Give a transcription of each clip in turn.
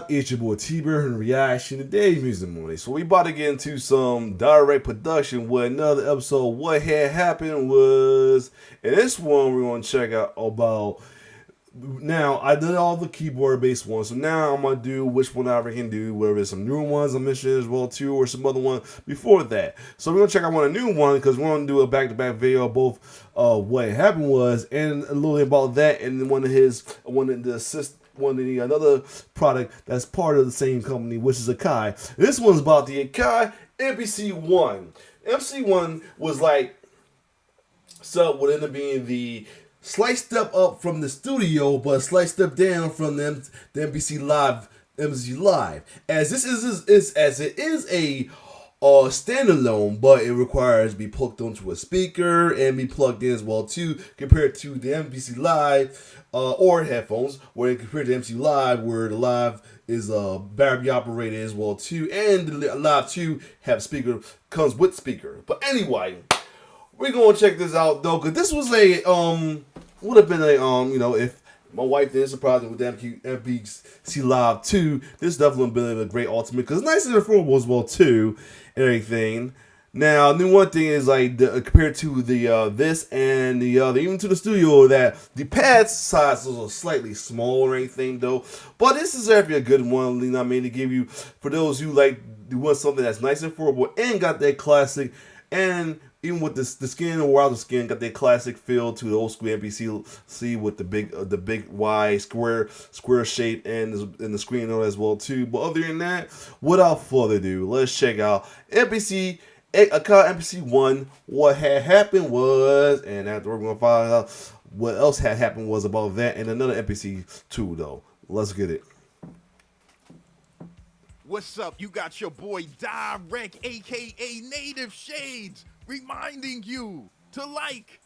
up? It's your boy T-Bird and Reaction. Today's Music Morning. So we about to get into some direct production with another episode. What had happened was, in this one we're going to check out about. Now I did all the keyboard based ones, so now I'm gonna do which one I can do. Whether it's some newer ones I mentioned as well too, or some other one before that. So we're gonna check out one a new one because we're gonna do a back-to-back video of both what happened was and a little bit about that, and then another product that's part of the same company, which is AKAI. This one's about the AKAI MPC One. MC1 was like would end up being the slight step up from the studio, but a slight step down from the MPC Live. As this is a standalone, but it requires to be plugged onto a speaker and be plugged in as well too, compared to the MPC Live or headphones, where compared to MPC Live, where the Live is battery operated as well too, and the Live 2 comes with speaker. But anyway, we're gonna check this out though, because this was would have been if my wife didn't surprise me with the MPC Live 2, this definitely would have been a great ultimate, because it's nice and affordable as well too, and everything. Now, the one thing is compared to the this and the even to the studio, that the pad size was slightly smaller or anything though. But this is actually a good one, you know what I mean, to give you, for those who want something that's nice and affordable and got that classic, and even with the skin or without the skin, got that classic feel to the old school MPC with the big wide square shape and the screen on as well too. But other than that, without further ado, let's check out AKAI MPC One. What had happened was, and after we're gonna find out what else had happened was about that and another MPC 2 though. Let's get it. What's up? You got your boy Direct, aka Native Shades, reminding you to like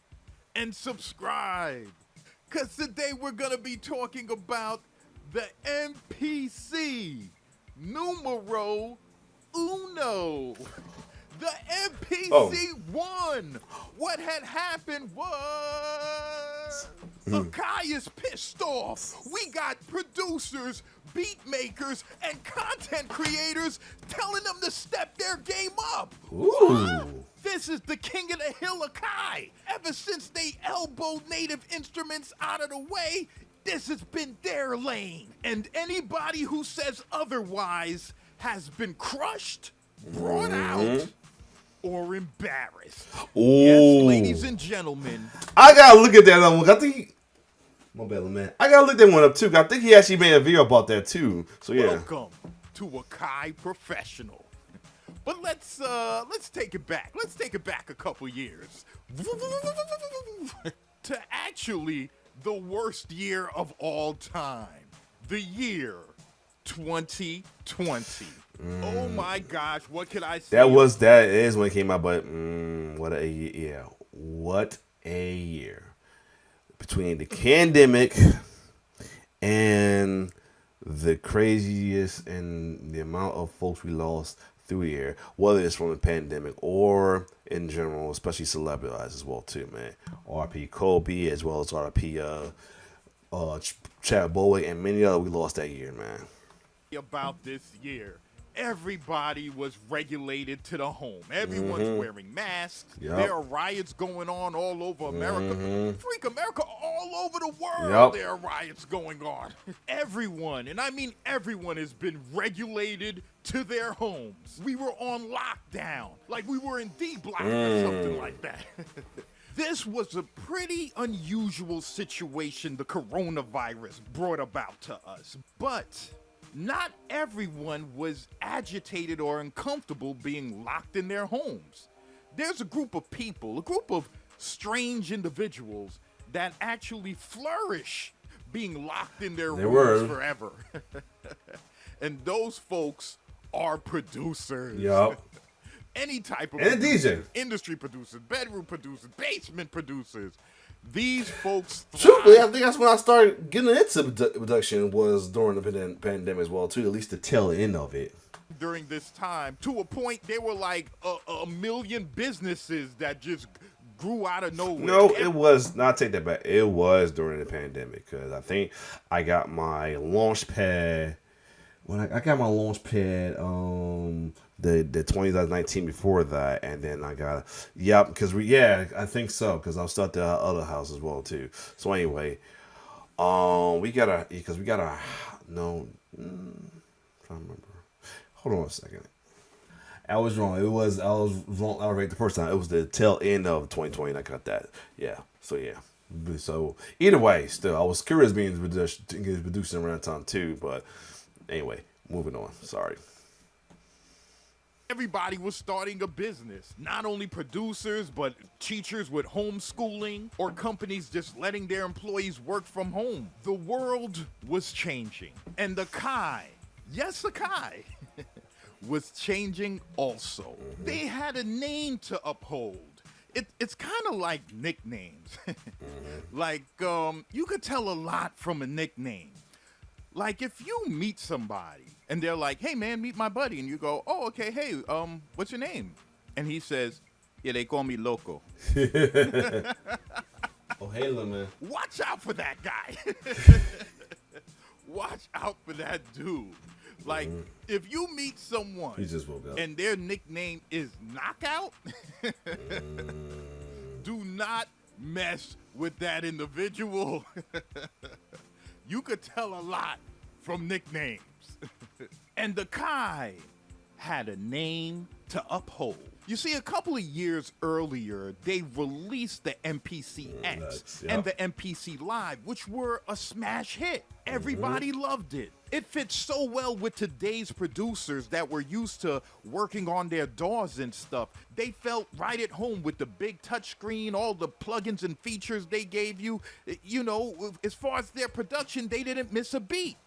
and subscribe, because today we're going to be talking about the MPC numero uno. The MPC One. What had happened was AKAI is pissed off. We got producers, beat makers, and content creators telling them to step their game up. Ooh. This is the king of the hill AKAI. Ever since they elbowed native instruments out of the way, this has been their lane. And anybody who says otherwise has been crushed, brought out, or embarrassed. Ooh. Yes, ladies and gentlemen. I gotta look at that one. I think my bad, man. I gotta look that one up too. I think he actually made a video about that too. So yeah. Welcome to AKAI Professional. But let's take it back. Let's take it back a couple years to actually the worst year of all time, the year 2020. Oh my gosh, what could I say? That is when it came out, but what a year. What a year. Between the pandemic and the craziest and the amount of folks we lost through the year, whether it's from the pandemic or in general, especially celebrities as well too, man. R.P. Kobe, as well as R.P. Chad Bowie, and many others we lost that year, man. About this year, everybody was regulated to the home. Everyone's wearing masks. Yep. There are riots going on all over America. Freak America, all over the world. There are riots going on. Everyone, and I mean everyone, has been regulated to their homes. We were on lockdown, like we were in D-Block or something like that. This was a pretty unusual situation the coronavirus brought about to us. But not everyone was agitated or uncomfortable being locked in their homes. There's a group of people, a group of strange individuals that actually flourish being locked in their rooms forever. And those folks are producers. Yup. Any type of and producer, industry producers, bedroom producers, basement producers. These folks truthfully, I think that's when I started getting into production, was during the pandemic as well too, at least the tail end of it. During this time, to a point, there were like a million businesses that just grew out of nowhere. No, it was not. Take that back. It was during the pandemic, because I think I got my launch pad when I got my launch pad, the 2019 before that, and then I got because I think so because I was stuck at the other house as well too. So anyway, we got a no, trying to remember. Hold on a second. I was wrong. I was wrong outright the first time. It was the tail end of 2020 and I got that. Yeah. So yeah. So either way, still I was curious being producing around time too, but anyway, moving on. Sorry. Everybody was starting a business. Not only producers, but teachers with homeschooling or companies just letting their employees work from home. The world was changing. And the AKAI, yes, AKAI, was changing also. They had a name to uphold. It's kind of like nicknames. Like, you could tell a lot from a nickname. Like, if you meet somebody and they're like, hey, man, meet my buddy. And you go, oh, okay, hey, what's your name? And he says, yeah, they call me Loco. Oh, hey, man. Watch out for that guy. Watch out for that dude. Like, if you meet someone he just woke up. and their nickname is Knockout, do not mess with that individual. You could tell a lot from nicknames. And the AKAI had a name to uphold. You see, a couple of years earlier, they released the MPC X and the MPC Live, which were a smash hit. Everybody loved it. It fits so well with today's producers that were used to working on their DAWs and stuff. They felt right at home with the big touchscreen, all the plugins and features they gave you. You know, as far as their production, they didn't miss a beat.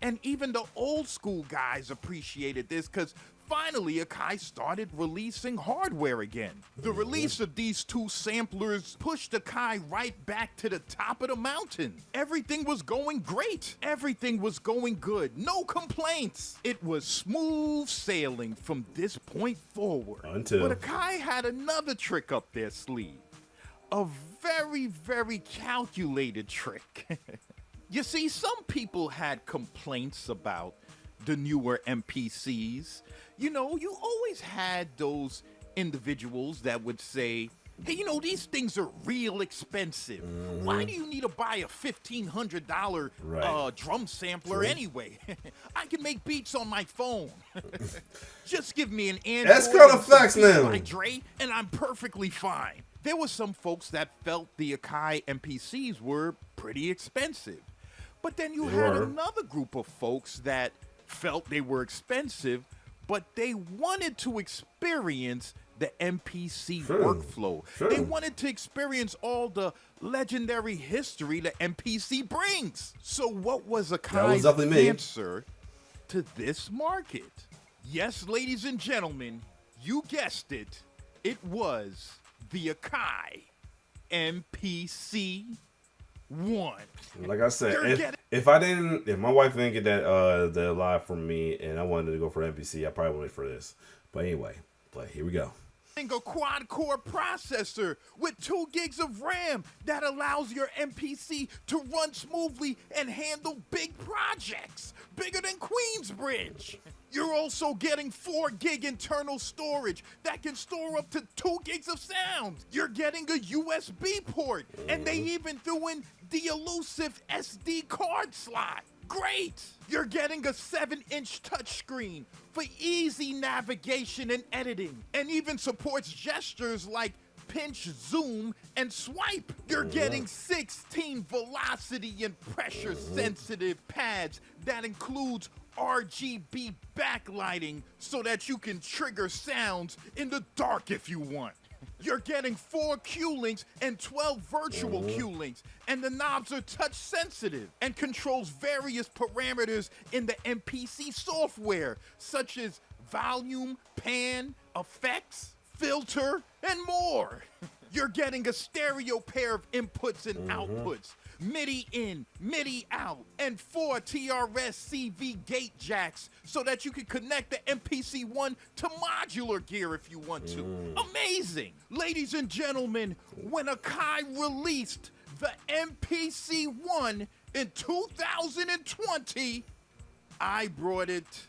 And even the old school guys appreciated this because finally AKAI started releasing hardware again. The release of these two samplers pushed AKAI right back to the top of the mountain. Everything was going great. Everything was going good. No complaints. It was smooth sailing from this point forward. But AKAI had another trick up their sleeve. A very, very calculated trick. You see, some people had complaints about the newer MPCs. You know, you always had those individuals that would say, hey, you know, these things are real expensive. Why do you need to buy a $1,500 drum sampler anyway? I can make beats on my phone. Just give me an Android. That's kind of facts now. By Dre, and I'm perfectly fine. There were some folks that felt the AKAI MPCs were pretty expensive. But then you had another group of folks that felt they were expensive, but they wanted to experience the MPC workflow. They wanted to experience all the legendary history that MPC brings. So what was AKAI's answer to this market? Yes, ladies and gentlemen, you guessed it. It was the AKAI MPC 1. Like I said, if my wife didn't get that the live from me and I wanted to go for MPC, I probably went for this. But anyway, here we go. A quad-core processor with 2 gigs of RAM that allows your MPC to run smoothly and handle big projects, bigger than Queensbridge. You're also getting 4 gig internal storage that can store up to 2 gigs of sound. You're getting a USB port, and they even threw in the elusive SD card slot. Great! You're getting a 7-inch touchscreen for easy navigation and editing, and even supports gestures like pinch, zoom, and swipe. You're getting 16 velocity and pressure sensitive pads that includes RGB backlighting so that you can trigger sounds in the dark if you want. You're getting 4 Q-links and 12 virtual Q-links, and the knobs are touch sensitive and controls various parameters in the MPC software, such as volume, pan, effects, filter, and more. You're getting a stereo pair of inputs and outputs, MIDI in, MIDI out, and 4 TRS-CV gate jacks so that you can connect the MPC-1 to modular gear if you want to. Amazing! Ladies and gentlemen, when AKAI released the MPC-1 in 2020, I brought it,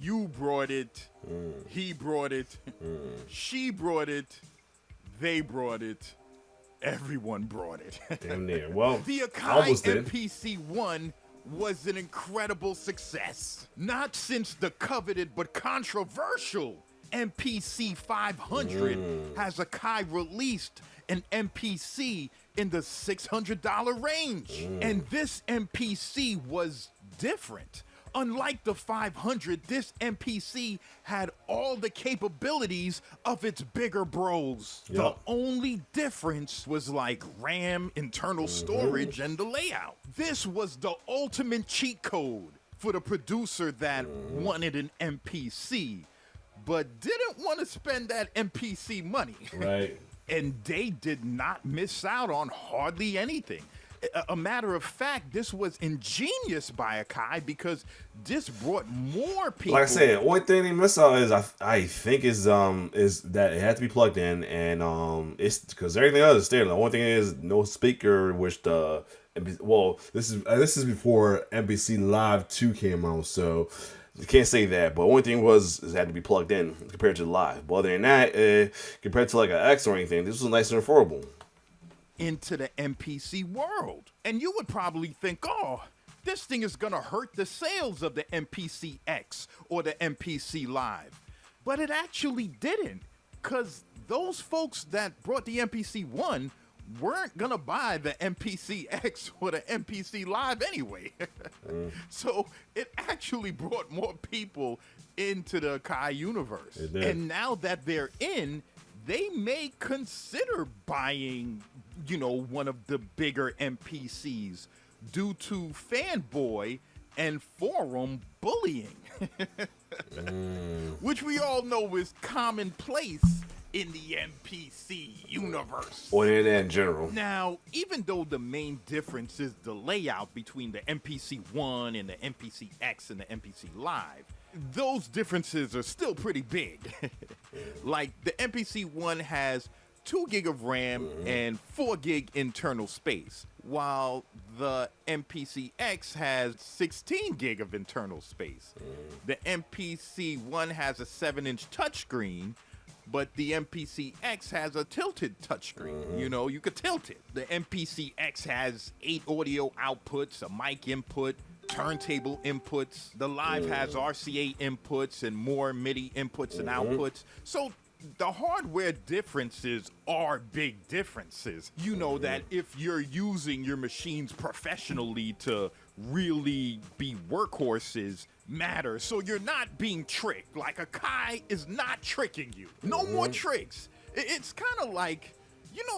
you brought it, he brought it, she brought it, they brought it, everyone brought it. Damn near. Well, The almost AKAI did. MPC-1 was an incredible success. Not since the coveted but controversial MPC 500 has AKAI released an MPC in the $600 range. And this MPC was different. Unlike the 500, this MPC had all the capabilities of its bigger bros. Yep. The only difference was like RAM, internal storage, and the layout. This was the ultimate cheat code for the producer that wanted an MPC, but didn't want to spend that MPC money. Right. And they did not miss out on hardly anything. A matter of fact, this was ingenious by AKAI because this brought more people. Like I said, only thing they miss out is I think is that it had to be plugged in, and it's because everything else is standard. The only thing is no speaker, which the this is before MPC Live 2 came out, so you can't say that. But only thing was it had to be plugged in compared to the Live. But other than that, compared to like an X or anything, this was nice and affordable. Into the MPC world. And you would probably think, oh, this thing is gonna hurt the sales of the MPC X or the MPC Live. But it actually didn't, because those folks that brought the MPC 1 weren't gonna buy the MPC X or the MPC Live anyway. So it actually brought more people into the AKAI universe. And now that they're in, they may consider buying, one of the bigger MPCs due to fanboy and forum bullying, which we all know is commonplace in the MPC universe. Or in internet in general. Now, even though the main difference is the layout between the MPC-1 and the MPC-X and the MPC Live, those differences are still pretty big. Like, the MPC-1 has 2 gig of RAM and 4 gig internal space, while the MPC-X has 16 gig of internal space. The MPC-1 has a 7-inch touchscreen, but the MPC-X has a tilted touchscreen. You could tilt it. The MPC-X has 8 audio outputs, a mic input, turntable inputs. The Live has RCA inputs and more MIDI inputs and outputs. So the hardware differences are big differences. You know that if you're using your machines professionally to really be workhorses matter. So you're not being tricked. Like AKAI is not tricking you. No more tricks. It's kind of like,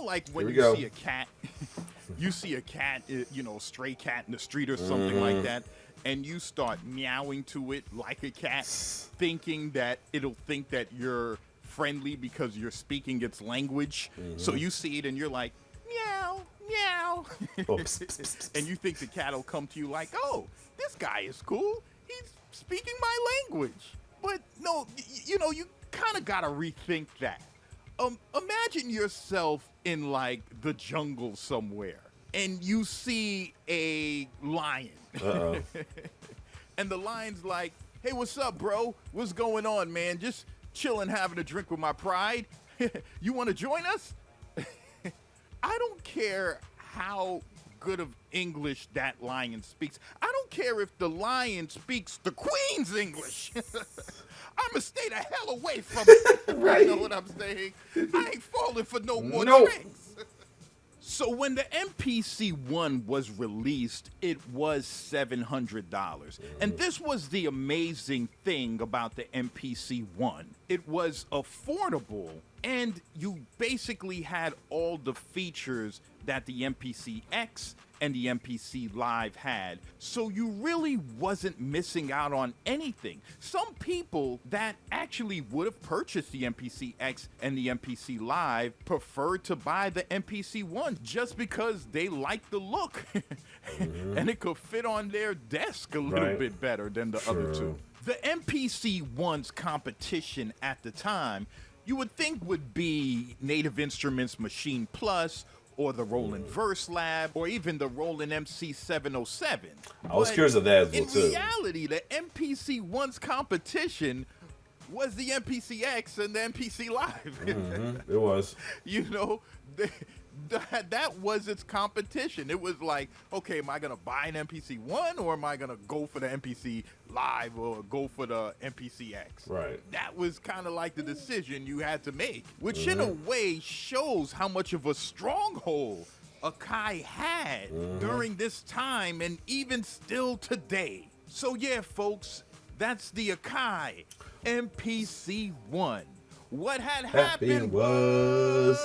like when you see a cat, you see a cat, stray cat in the street or something like that, and you start meowing to it like a cat, thinking that it'll think that you're friendly because you're speaking its language. So you see it and you're like, meow, meow. And you think the cat will come to you like, oh, this guy is cool. He's speaking my language. But no, you kind of got to rethink that. Imagine yourself in like the jungle somewhere and you see a lion. And the lion's like, hey, what's up, bro? What's going on, man? Just chilling, having a drink with my pride. You want to join us? I don't care how good of English that lion speaks. I don't care if the lion speaks the Queen's English. I'ma stay the hell away from it. Right. You know what I'm saying? I ain't falling for no more tricks. So when the MPC-1 was released, it was $700. And this was the amazing thing about the MPC-1. It was affordable, and you basically had all the features that the MPC-X and the MPC Live had. So you really wasn't missing out on anything. Some people that actually would have purchased the MPC-X and the MPC Live preferred to buy the MPC-1 just because they liked the look. And it could fit on their desk a little bit better than the other two. The MPC-1's competition at the time, you would think would be Native Instruments Machine Plus or the Roland Verse Lab, or even the Roland MC 707. I was curious of that as well, in too. reality, the MPC-1's competition was the MPC-X and the MPC Live. It was. You know, that was its competition. It was like, okay, am I going to buy an MPC-1 or am I going to go for the MPC Live or go for the MPC-X? Right. That was kind of like the decision you had to make, which in a way shows how much of a stronghold AKAI had during this time and even still today. So yeah, folks, that's the AKAI MPC-1. What had happened was...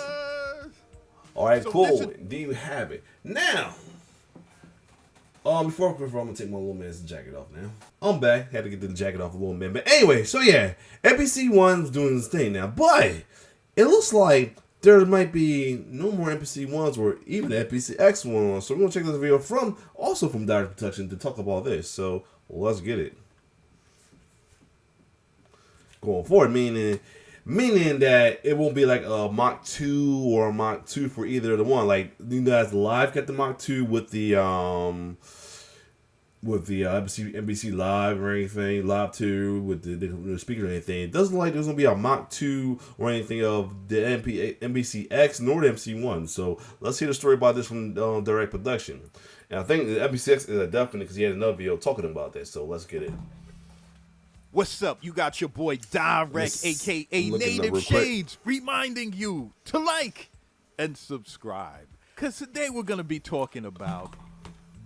All right, So cool. There you have it. Now, before I'm gonna take my little man's jacket off now. I'm back. Had to get the jacket off a little bit. But anyway, so yeah, MPC-1's doing this thing now. But it looks like there might be no more MPC-1s or even MPC-X ones. So we're gonna check this video from Direct Protection to talk about this. So let's get it. Going forward, meaning that it won't be like a Mach 2 or a Mach 2 for either of the one. Like, you guys live got the Mach 2 with the NBC Live or anything, Live 2 with the speaker or anything. It doesn't look like there's gonna be a Mach 2 or anything of the MPC-X nor the MC-1. So let's hear the story about this from Direct Production. And I think the MPC-X is a definite because he had another video talking about this. So let's get it. What's up? You got your boy Direct, a.k.a. Native Shades, reminding you to like and subscribe. Because today we're going to be talking about,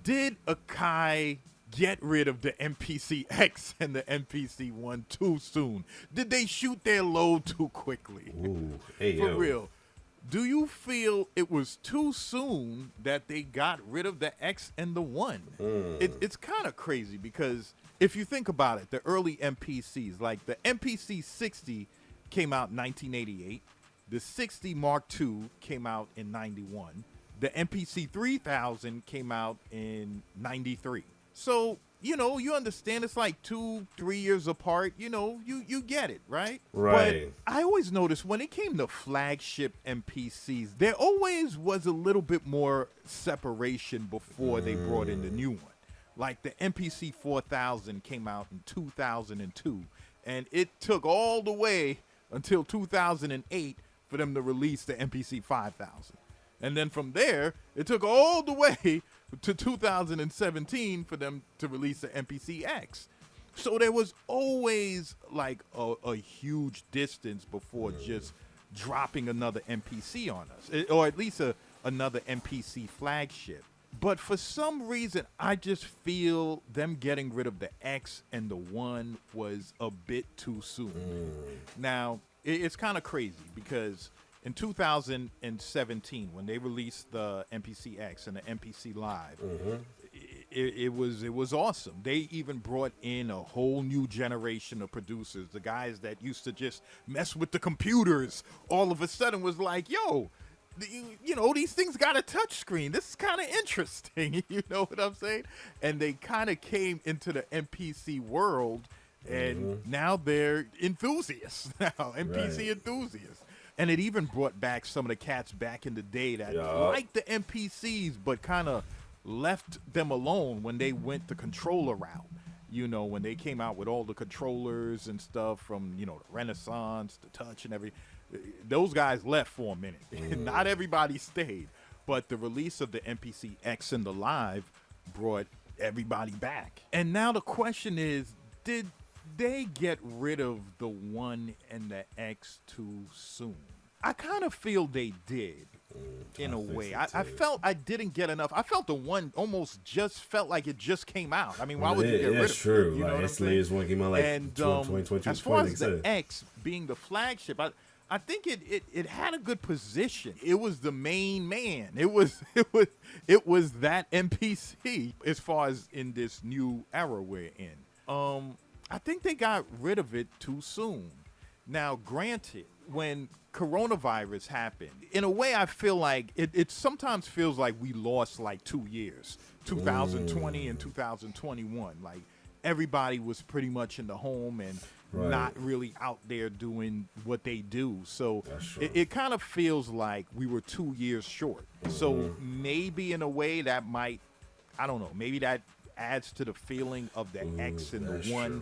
did AKAI get rid of the MPC-X and the MPC-1 too soon? Did they shoot their load too quickly? Ooh, hey, For yo. real. Do you feel it was too soon that they got rid of the X and the 1? It's kind of crazy because if you think about it, the early MPCs, like the MPC 60 came out in 1988, the 60 Mark II came out in 91, the MPC 3000 came out in 93. So, you know, you understand it's like 2-3 years apart, you know, you get it, right? Right. But I always noticed when it came to flagship MPCs, there always was a little bit more separation before they brought in the new one. Like the MPC 4000 came out in 2002, and it took all the way until 2008 for them to release the MPC 5000. And then from there, it took all the way to 2017 for them to release the MPC-X. So there was always like a huge distance before just dropping another MPC on us, or at least another MPC flagship. But for some reason, I just feel them getting rid of the X and the 1 was a bit too soon. Now, it's kind of crazy because in 2017, when they released the MPC-X and the MPC Live, it was awesome. They even brought in a whole new generation of producers. The guys that used to just mess with the computers all of a sudden was like, yo, you know, these things got a touch screen. This is kind of interesting. You know what I'm saying? And they kind of came into the MPC world, and now they're enthusiasts now, MPC enthusiasts. And it even brought back some of the cats back in the day that liked the MPCs, but kind of left them alone when they went the controller route. You know, when they came out with all the controllers and stuff from, you know, the Renaissance, the Touch and everything. Those guys left for a minute. Not everybody stayed, but the release of the MPC-X and the Live brought everybody back. And now the question is, did they get rid of the 1 and the X too soon? I kind of feel they did. In a way, I felt I didn't get enough. I felt the 1 almost just felt like it just came out. I mean, why would you get rid of it? That's true. You know like, it's the latest one came out like 2022. As far as the X being the flagship, I think it had a good position. It was the main man. It was that MPC as far as in this new era we're in. I think they got rid of it too soon. Now, granted, when coronavirus happened, in a way, I feel like it sometimes feels like we lost like 2 years, 2020 and 2021. Like everybody was pretty much in the home, and not really out there doing what they do. So That's true. it kind of feels like we were 2 years short. So maybe in a way that might, I don't know, maybe that adds to the feeling of the X and the one true.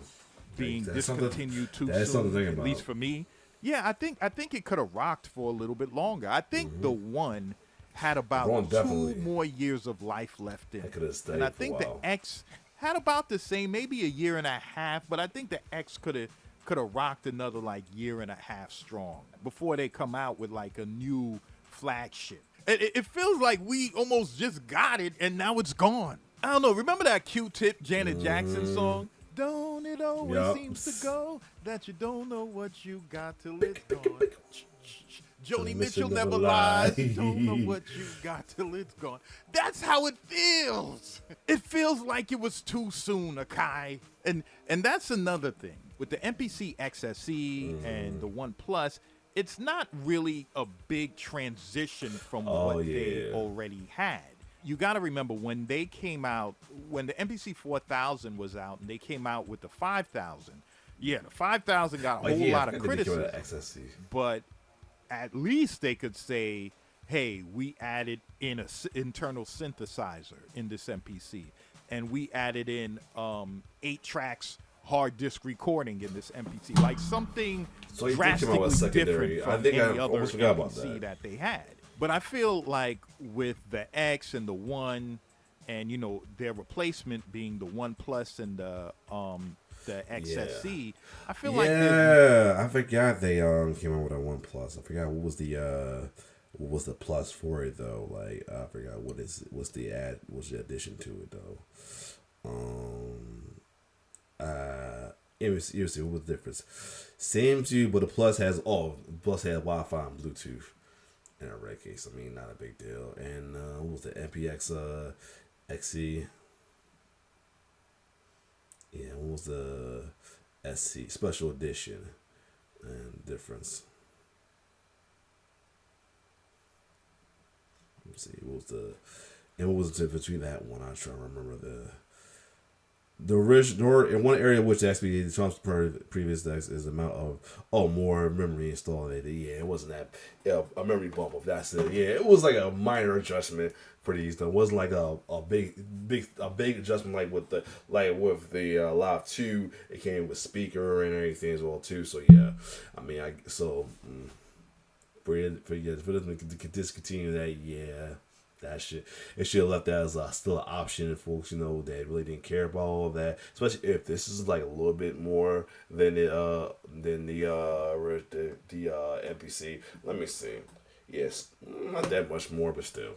being That's something- discontinued too that's something to soon, think at about. least for me. Yeah, I think it could have rocked for a little bit longer. I think the one had about One 2 definitely. more years of life left in That it. could have stayed And I for a think the while. X had about the same, maybe a year and a half, but I think the X could have rocked another like year and a half strong before they come out with like a new flagship. It feels like we almost just got it and now it's gone. I don't know. Remember that Q-Tip Janet Jackson song? Don't it always Yup. seems to go that you don't know what you got till it's gone. Joni Mitchell never lies. You don't know what you got till it's gone. That's how it feels. It feels like it was too soon, Akai. And that's another thing. With the MPC XSE and the One Plus, it's not really a big transition from what they already had. You got to remember when they came out, when the MPC 4000 was out and they came out with the 5000, the 5000 got a whole lot of criticism. But at least they could say, hey, we added in an internal synthesizer in this MPC, and we added in 8 tracks hard disk recording in this MPC, like something drastically different from any other MPC that they had. But I feel like with the X and the One, and you know their replacement being the One Plus and the XSC, I feel like I forgot they came out with a One Plus. I forgot what was the plus for it though. Like I forgot what's the addition to it though. It was what was the difference? Same too, but the plus had Wi-Fi and Bluetooth. In a red case, I mean, not a big deal. And what was the MPX XC? Yeah, what was the SC special edition and difference? Let's see, what was the difference between that one? I'm trying to remember the original. In one area which actually the Trump's previous decks is the amount of more memory installed. It wasn't that a memory bump of that's it. Yeah, it was like a minor adjustment for these. It wasn't like a big adjustment like with the Live 2. It came with speaker and everything as well too. So yeah, I mean for them to discontinue that, that shit. It should have left that as still an option for folks, that really didn't care about all of that. Especially if this is like a little bit more than the MPC. Let me see. Yes, not that much more, but still.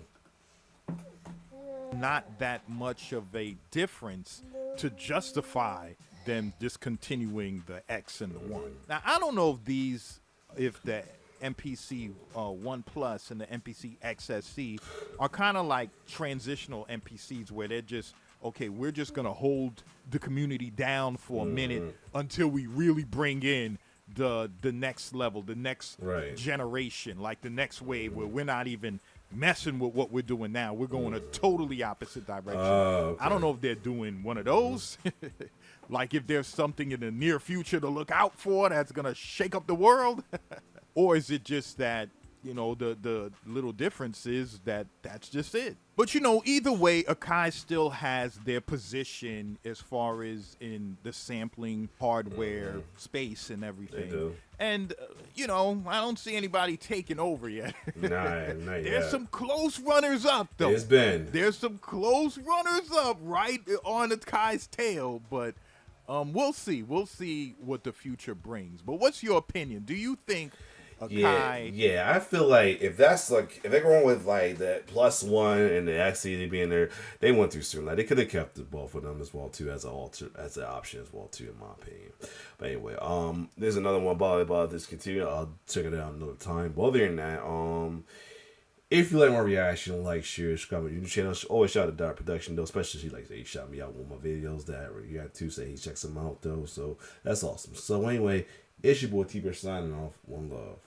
Not that much of a difference to justify them discontinuing the X and the One. Now I don't know if the MPC One Plus and the MPC XSC are kind of like transitional MPCs where they're just, okay, we're just going to hold the community down for a minute until we really bring in the next level, the next generation, like the next wave where we're not even messing with what we're doing now. We're going a totally opposite direction. I don't know if they're doing one of those. Like if there's something in the near future to look out for that's going to shake up the world. Or is it just that, the little difference is that's just it. But, either way, Akai still has their position as far as in the sampling hardware space and everything. They do. And, I don't see anybody taking over yet. Not There's yet. some close runners up, though. There's some close runners up right on Akai's tail. But we'll see. We'll see what the future brings. But what's your opinion? Do you think Akai? Yeah, I feel like if they're going with like that plus one and the XC being there, they went too soon. Like they could have kept both of them as well too as an option as well too, in my opinion. But anyway, there's another one about this continue. I'll check it out another time. But other than that, if you like my reaction, like, share, subscribe to the YouTube channel. Always shout out to Dart Production though, especially he shot me out with my videos that you got to say he checks them out though. So that's awesome. So anyway, it's your boy T-Bear signing off. One love.